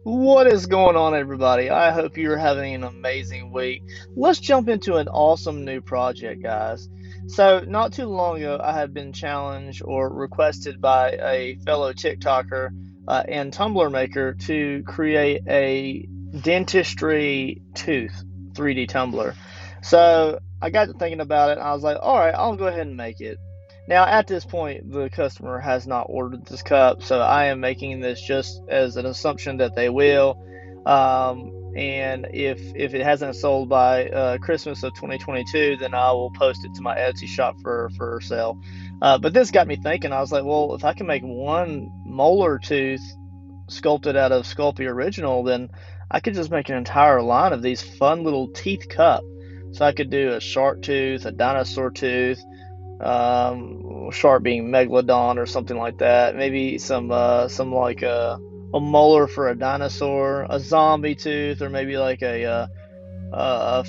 What is going on, everybody? I hope you're having an amazing week. Let's jump into an awesome new project, guys. So, not too long ago, I had been challenged or requested by a fellow TikToker and Tumbler maker to create a dentistry tooth 3D tumbler. So, I got to thinking about it, and I was like, all right, I'll go ahead and make it. Now, at this point, the customer has not ordered this cup, so I am making this just as an assumption that they will. And if it hasn't sold by Christmas of 2022, then I will post it to my Etsy shop for sale. But this got me thinking. I was like, well, if I can make one molar tooth sculpted out of Sculpey Original, then I could just make an entire line of these fun little teeth cup. So I could do a shark tooth, a dinosaur tooth, shark being megalodon or something like that. Maybe some like a molar for a dinosaur, a zombie tooth, or maybe like a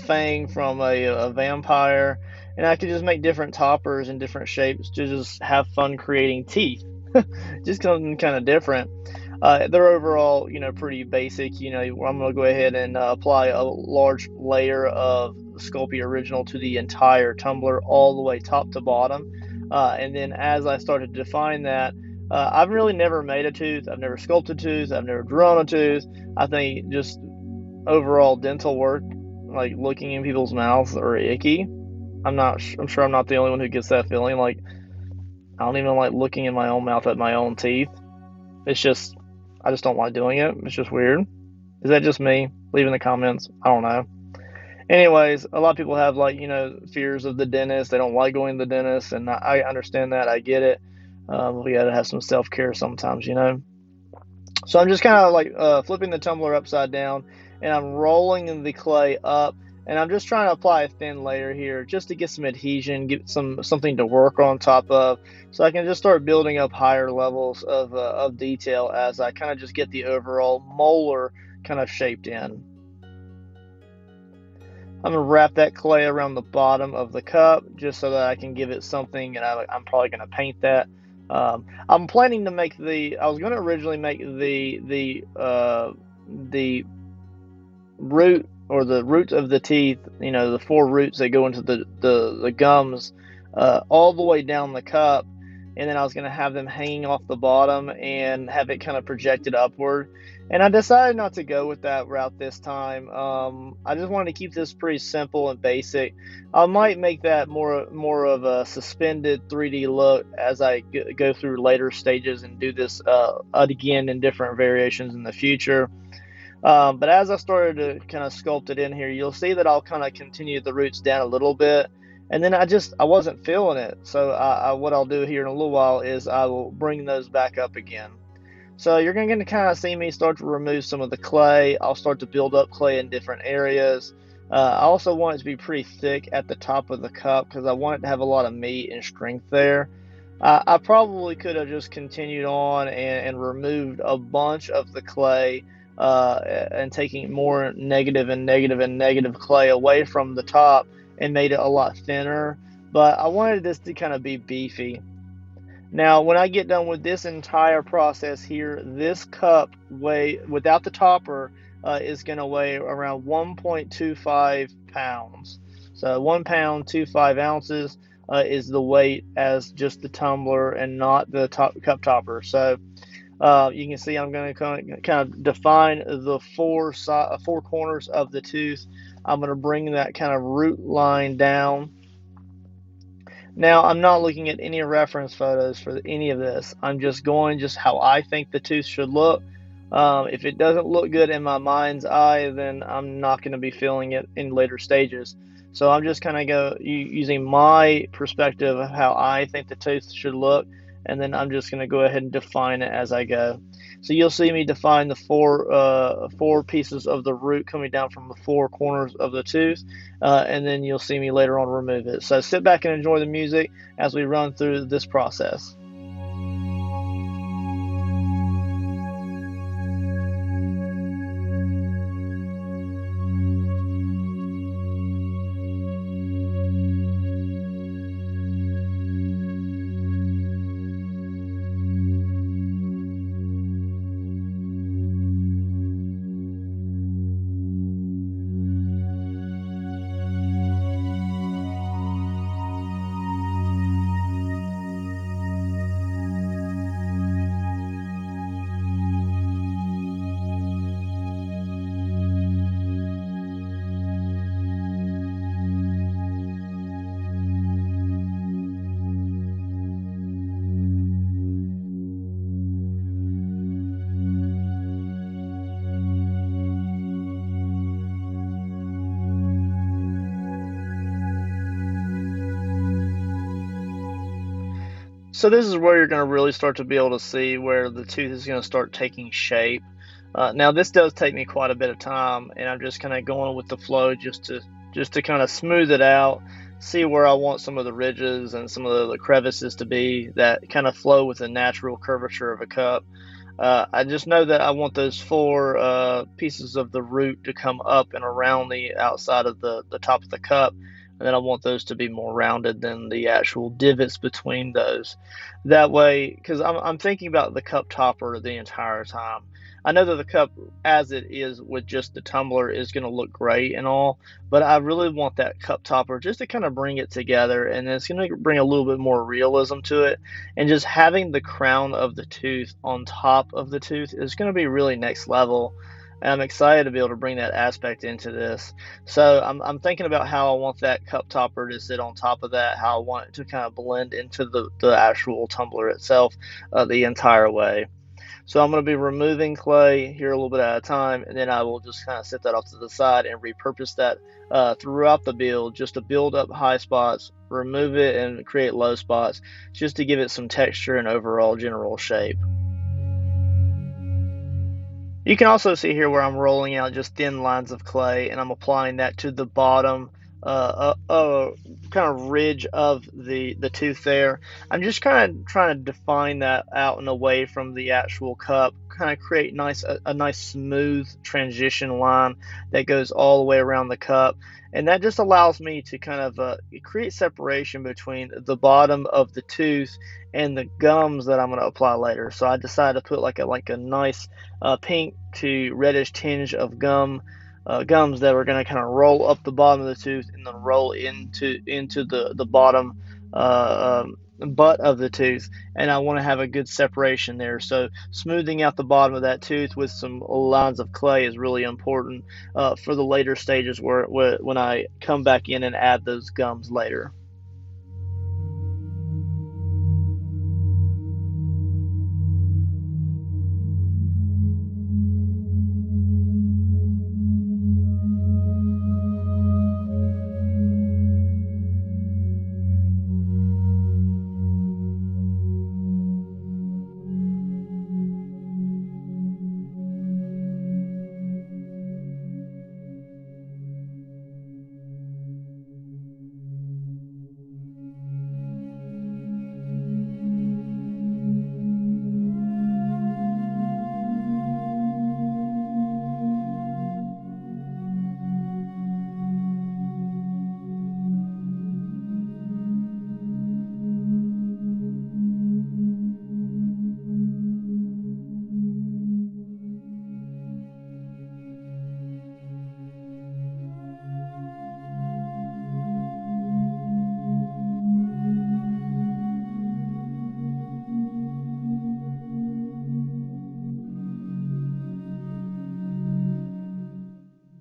fang from a vampire. And I could just make different toppers in different shapes to just have fun creating teeth. Just something kind of different. They're overall, pretty basic. I'm gonna go ahead and apply a large layer of Sculpey Original to the entire tumbler, all the way top to bottom. And then as I started to define that, I've really never made a tooth. I've never sculpted tooth. I've never drawn a tooth. I think just overall dental work, like looking in people's mouths, are icky. I'm sure I'm not the only one who gets that feeling. Like I don't even like looking in my own mouth at my own teeth. It's just I just don't like doing it. It's just weird. Is that just me? Leave in the comments. I don't know. Anyways, a lot of people have like, fears of the dentist. They don't like going to the dentist, and I understand that. I get it. We gotta have some self care sometimes. So I'm just kind of like flipping the tumbler upside down, and I'm rolling the clay up, and I'm just trying to apply a thin layer here just to get some adhesion, get something to work on top of, so I can just start building up higher levels of detail as I kind of just get the overall molar kind of shaped in. I'm gonna wrap that clay around the bottom of the cup just so that I can give it something, and I'm probably gonna paint that. I'm planning to make I was gonna originally make the root or the roots of the teeth, the four roots that go into the gums, all the way down the cup, and then I was gonna have them hanging off the bottom and have it kind of projected upward. And I decided not to go with that route this time. I just wanted to keep this pretty simple and basic. I might make that more of a suspended 3D look as I go through later stages and do this again in different variations in the future. But as I started to kind of sculpt it in here, you'll see that I'll kind of continue the roots down a little bit. And then I wasn't feeling it. So what I'll do here in a little while is I will bring those back up again. So you're going to kind of see me start to remove some of the clay. I'll start to build up clay in different areas. I also want it to be pretty thick at the top of the cup because I want it to have a lot of meat and strength there. I probably could have just continued on and removed a bunch of the clay and taking more negative and negative and negative clay away from the top and made it a lot thinner. But I wanted this to kind of be beefy. Now, when I get done with this entire process here, this cup without the topper is going to weigh around 1.25 pounds. So 1 pound, 25 ounces is the weight as just the tumbler and not the cup topper. So you can see I'm going to kind of define the four corners of the tooth. I'm going to bring that kind of root line down. Now, I'm not looking at any reference photos for any of this. I'm just going just how I think the tooth should look. If it doesn't look good in my mind's eye, then I'm not going to be feeling it in later stages. So I'm just kind of using my perspective of how I think the tooth should look, and then I'm just going to go ahead and define it as I go. So you'll see me define the four pieces of the root coming down from the four corners of the tooth, and then you'll see me later on remove it. So sit back and enjoy the music as we run through this process. So this is where you're going to really start to be able to see where the tooth is going to start taking shape. Now this does take me quite a bit of time, and I'm just kind of going with the flow just to kind of smooth it out, see where I want some of the ridges and some of the crevices to be that kind of flow with the natural curvature of a cup. I just know that I want those four pieces of the root to come up and around the outside of the top of the cup, and then I want those to be more rounded than the actual divots between those. That way, because I'm thinking about the cup topper the entire time. I know that the cup, as it is with just the tumbler, is going to look great and all, but I really want that cup topper just to kind of bring it together, and it's going to bring a little bit more realism to it. And just having the crown of the tooth on top of the tooth is going to be really next level. And I'm excited to be able to bring that aspect into this. So I'm thinking about how I want that cup topper to sit on top of that, how I want it to kind of blend into the actual tumbler itself the entire way. So I'm going to be removing clay here a little bit at a time, and then I will just kind of set that off to the side and repurpose that throughout the build, just to build up high spots, remove it, and create low spots, just to give it some texture and overall general shape. You can also see here where I'm rolling out just thin lines of clay, and I'm applying that to the bottom kind of ridge of the tooth there. I'm just kind of trying to define that out and away from the actual cup, kind of create a nice smooth transition line that goes all the way around the cup. And that just allows me to kind of create separation between the bottom of the tooth and the gums that I'm going to apply later. So I decided to put like a nice pink to reddish tinge of gums that are going to kind of roll up the bottom of the tooth and then roll into the bottom butt of the tooth. And I want to have a good separation there. So smoothing out the bottom of that tooth with some lines of clay is really important for the later stages where when I come back in and add those gums later.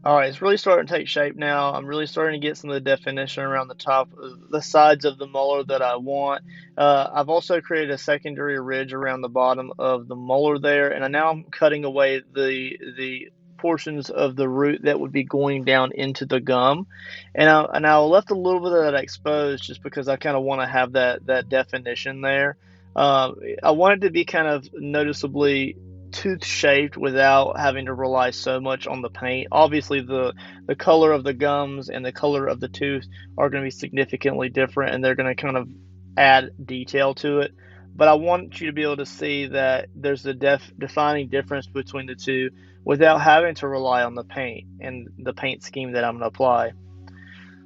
All right, it's really starting to take shape now. I'm really starting to get some of the definition around the top, the sides of the molar that I want. I've also created a secondary ridge around the bottom of the molar there, and now I'm cutting away the portions of the root that would be going down into the gum, and I left a little bit of that exposed just because I kind of want to have that definition there. I want it to be kind of noticeably tooth shaped without having to rely so much on the paint. Obviously, the color of the gums and the color of the tooth are going to be significantly different, and they're going to kind of add detail to it. But I want you to be able to see that there's a defining difference between the two without having to rely on the paint and the paint scheme that I'm going to apply.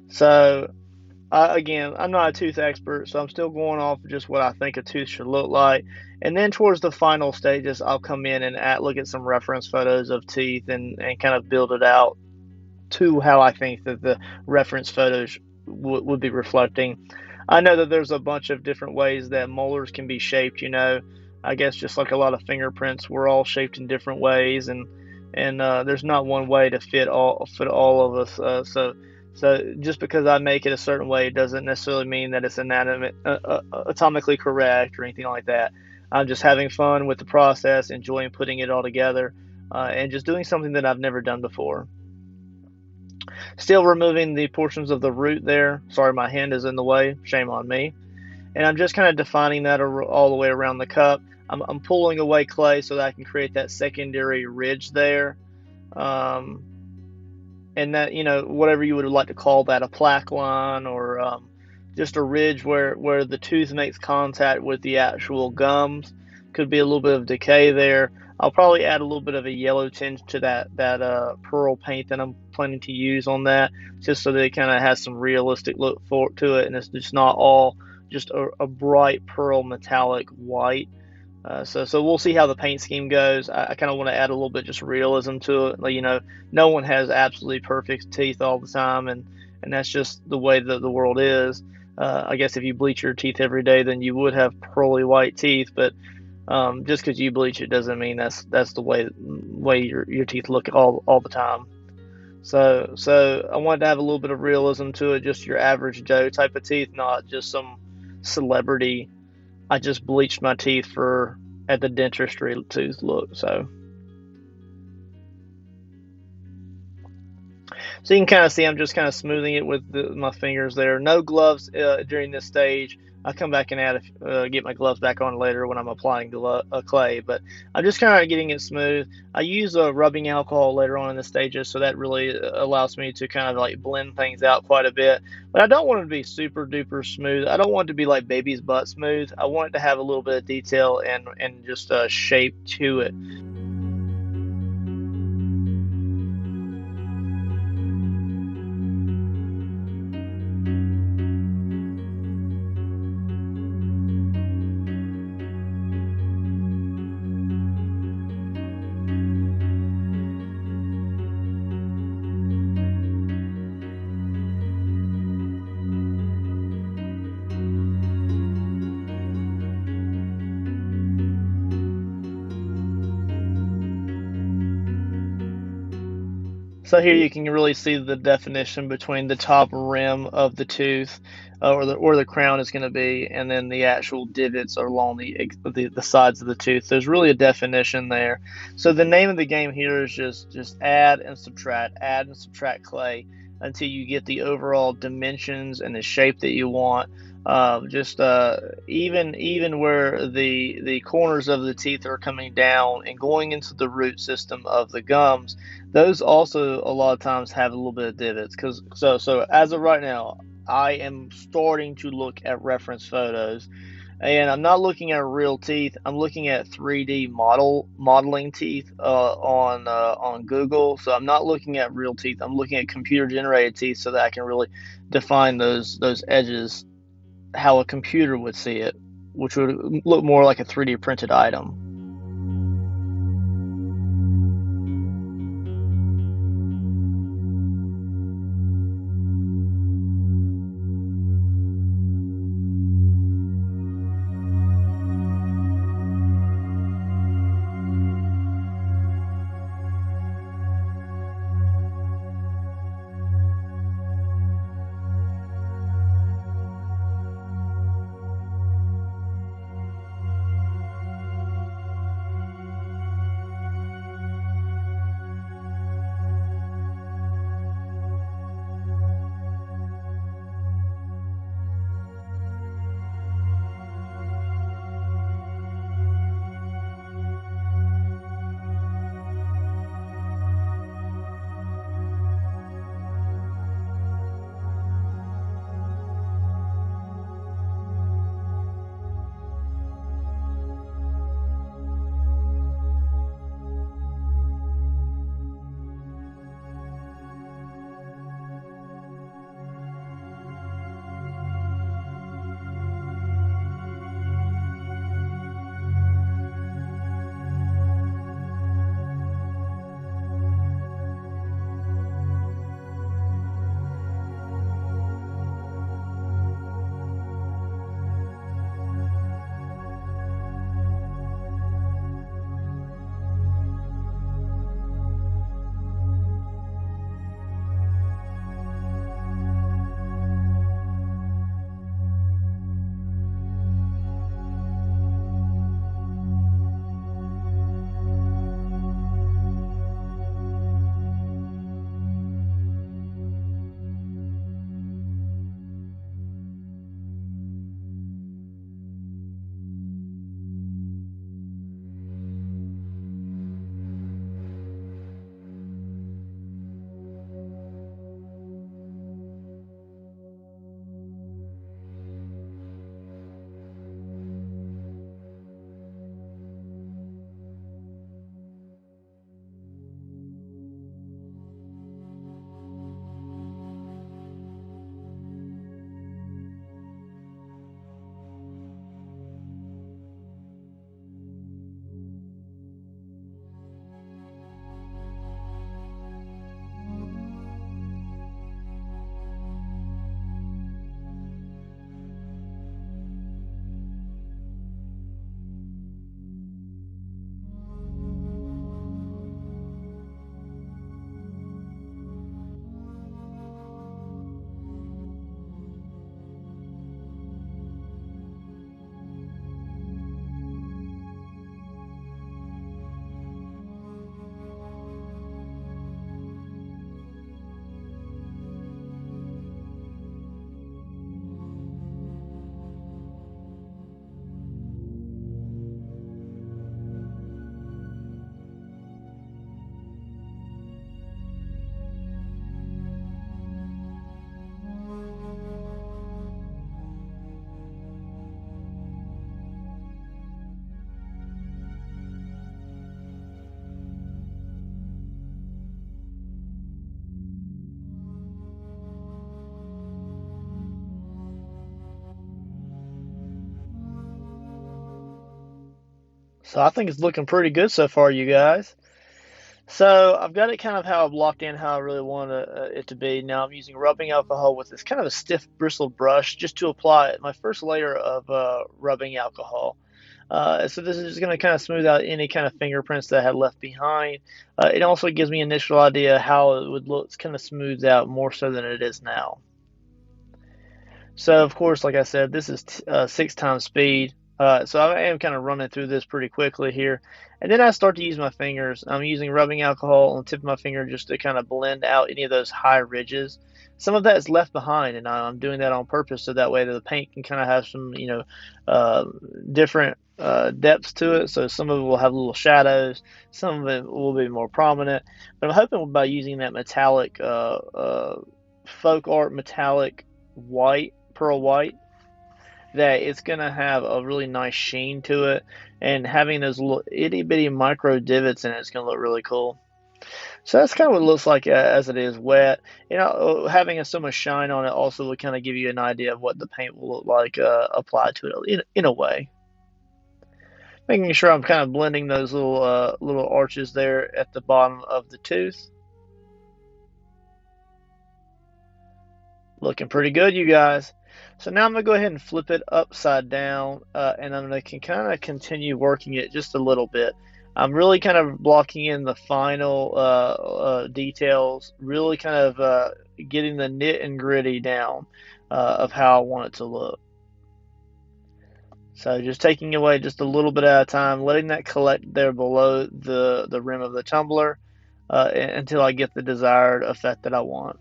So again, I'm not a tooth expert, so I'm still going off of just what I think a tooth should look like. And then towards the final stages, I'll come in and look at some reference photos of teeth and kind of build it out to how I think that the reference photos would be reflecting. I know that there's a bunch of different ways that molars can be shaped. I guess just like a lot of fingerprints, we're all shaped in different ways, and there's not one way to fit all of us. So just because I make it a certain way doesn't necessarily mean that it's atomically correct or anything like that. I'm just having fun with the process, enjoying putting it all together, and just doing something that I've never done before. Still removing the portions of the root there. Sorry, my hand is in the way. Shame on me. and I'm just kind of defining that all the way around the cup. I'm pulling away clay so that I can create that secondary ridge there. Um, and that, whatever you would like to call that, a plaque line, or just a ridge where the tooth makes contact with the actual gums. Could be a little bit of decay there. I'll probably add a little bit of a yellow tinge to that pearl paint that I'm planning to use on that, just so that it kind of has some realistic look to it, and it's just not all just a bright pearl metallic white. So we'll see how the paint scheme goes. I kind of want to add a little bit just realism to it. Like, no one has absolutely perfect teeth all the time, and that's just the way that the world is. I guess if you bleach your teeth every day, then you would have pearly white teeth. But just because you bleach it doesn't mean that's the way your teeth look all the time. So I wanted to have a little bit of realism to it, just your average Joe type of teeth, not just some celebrity. I just bleached my teeth for at the dentistry tooth look. So you can kind of see I'm just kind of smoothing it with my fingers there. No gloves during this stage. I'll come back and get my gloves back on later when I'm applying clay. But I'm just kind of getting it smooth. I use rubbing alcohol later on in the stages, so that really allows me to kind of like blend things out quite a bit. But I don't want it to be super duper smooth. I don't want it to be like baby's butt smooth. I want it to have a little bit of detail and just shape to it. So here you can really see the definition between the top rim of the tooth, or the crown is going to be, and then the actual divots along the sides of the tooth. There's really a definition there. So the name of the game here is just add and subtract clay until you get the overall dimensions and the shape that you want. Just even where the corners of the teeth are coming down and going into the root system of the gums, those also a lot of times have a little bit of divots. So as of right now, I am starting to look at reference photos, and I'm not looking at real teeth. I'm looking at 3D modeling teeth on Google. So I'm not looking at real teeth. I'm looking at computer generated teeth so that I can really define those edges how a computer would see it, which would look more like a 3D printed item. So I think it's looking pretty good so far, you guys. So I've got it kind of how I've locked in how I really want it to be. Now I'm using rubbing alcohol with this kind of a stiff bristled brush just to apply my first layer of rubbing alcohol. So this is just going to kind of smooth out any kind of fingerprints that I had left behind. It also gives me an initial idea how it would look. It's kind of smooths out more so than it is now. So of course, like I said, this is 6 times speed. So I am kind of running through this pretty quickly here. And then I start to use my fingers. I'm using rubbing alcohol on the tip of my finger just to kind of blend out any of those high ridges. Some of that is left behind, and I'm doing that on purpose so that way the paint can kind of have some, uh, different depths to it. So some of it will have little shadows, some of it will be more prominent. But I'm hoping by using that metallic, folk art metallic white, pearl white, that it's going to have a really nice sheen to it, and having those little itty bitty micro divots in it is going to look really cool. So that's kind of what it looks like as it is wet. Having so much shine on it also will kind of give you an idea of what the paint will look like applied to it in a way. Making sure I'm kind of blending those little arches there at the bottom of the tooth. Looking pretty good, you guys. So now I'm going to go ahead and flip it upside down, and I'm going to kind of continue working it just a little bit. I'm really kind of blocking in the final details, really kind of getting the nit and gritty down of how I want it to look. So just taking away just a little bit at a time, letting that collect there below the rim of the tumbler until I get the desired effect that I want.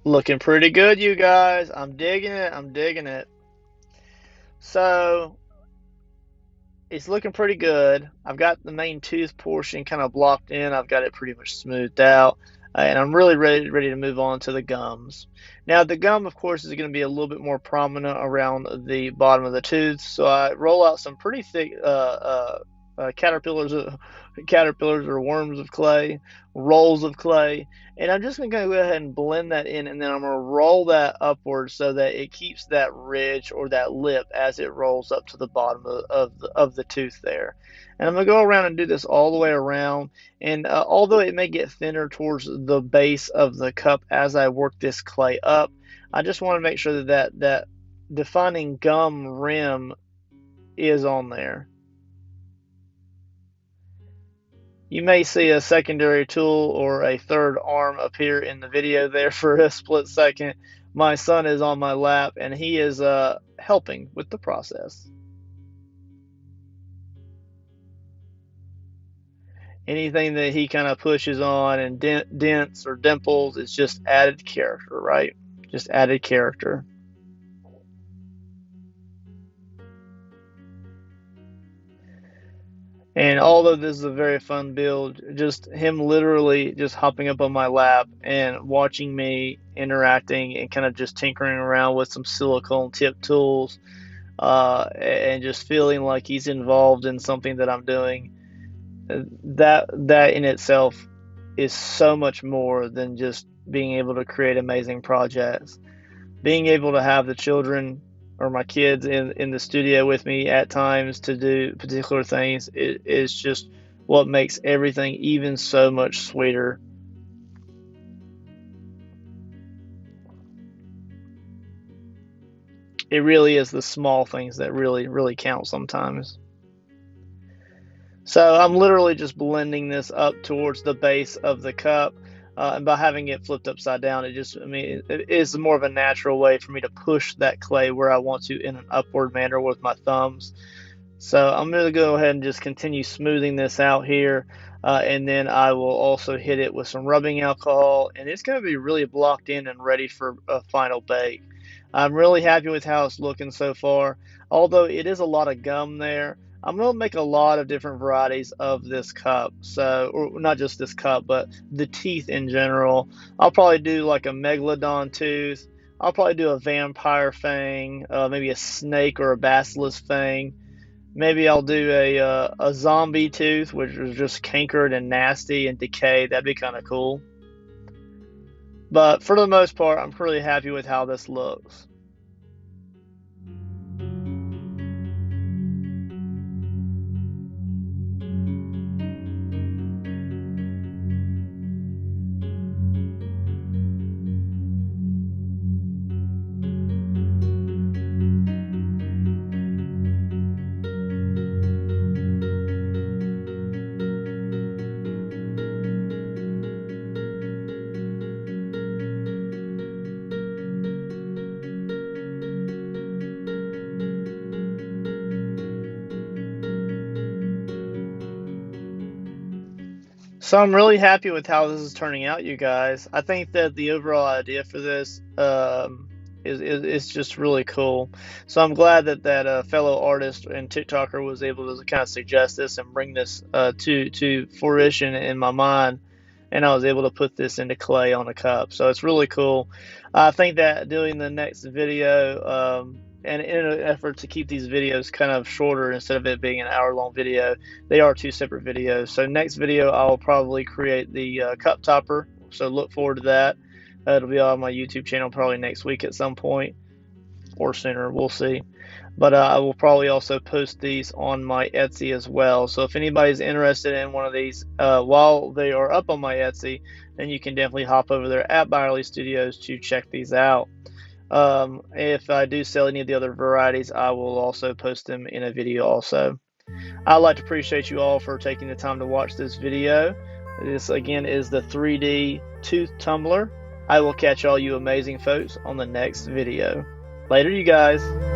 Looking pretty good, you guys. I'm digging it. I'm digging it. So it's looking pretty good. I've got the main tooth portion kind of blocked in. I've got it pretty much smoothed out. And I'm really ready to move on to the gums. Now the gum, of course, is going to be a little bit more prominent around the bottom of the tooth. So I roll out some pretty thick caterpillars, caterpillars or worms of clay, rolls of clay, and I'm just going to go ahead and blend that in, and then I'm going to roll that upwards so that it keeps that ridge or that lip as it rolls up to the bottom of the tooth there. And I'm going to go around and do this all the way around. And although it may get thinner towards the base of the cup as I work this clay up, I just want to make sure that defining gum rim is on there. You may see a secondary tool or a third arm appear in the video there for a split second. My son is on my lap and he is helping with the process. Anything that he kind of pushes on and dents or dimples is just added character, right? Just added character. And although this is a very fun build, just him literally just hopping up on my lap and watching me interacting and kind of just tinkering around with some silicone tip tools, and just feeling like he's involved in something that I'm doing, that in itself is so much more than just being able to create amazing projects. Being able to have the children or my kids in the studio with me at times to do particular things is just what makes everything even so much sweeter. It really is the small things that really count sometimes. So I'm literally just blending this up towards the base of the cup. And by having it flipped upside down, I mean, it is more of a natural way for me to push that clay where I want to in an upward manner with my thumbs. So I'm going to go ahead and just continue smoothing this out here. And then I will also hit it with some rubbing alcohol, and it's going to be really blocked in and ready for a final bake. I'm really happy with how it's looking so far. Although it is a lot of gum there, I'm going to make a lot of different varieties of this cup. So, or not just this cup, but the teeth in general. I'll probably do like a megalodon tooth. I'll probably do a vampire fang, maybe a snake or a basilisk fang. Maybe I'll do a zombie tooth, which is just cankered and nasty and decayed. That'd be kind of cool. But for the most part, I'm pretty happy with how this looks. So I'm really happy with how this is turning out, you guys. I think that the overall idea for this is just really cool. So I'm glad that fellow artist and TikToker was able to kind of suggest this and bring this to fruition in my mind, and I was able to put this into clay on a cup. So it's really cool. I think that doing the next video, and in an effort to keep these videos kind of shorter instead of it being an hour-long video, they are two separate videos. So next video, I'll probably create the cup topper. So look forward to that. It'll be on my YouTube channel probably next week at some point, or sooner. We'll see. But I will probably also post these on my Etsy as well. So if anybody's interested in one of these while they are up on my Etsy, then you can definitely hop over there at Byerly Studios to check these out. If I do sell any of the other varieties, I will also post them in a video also. I'd like to appreciate you all for taking the time to watch this video. This again is the 3D tooth tumbler. I will catch all you amazing folks on the next video. Later, you guys.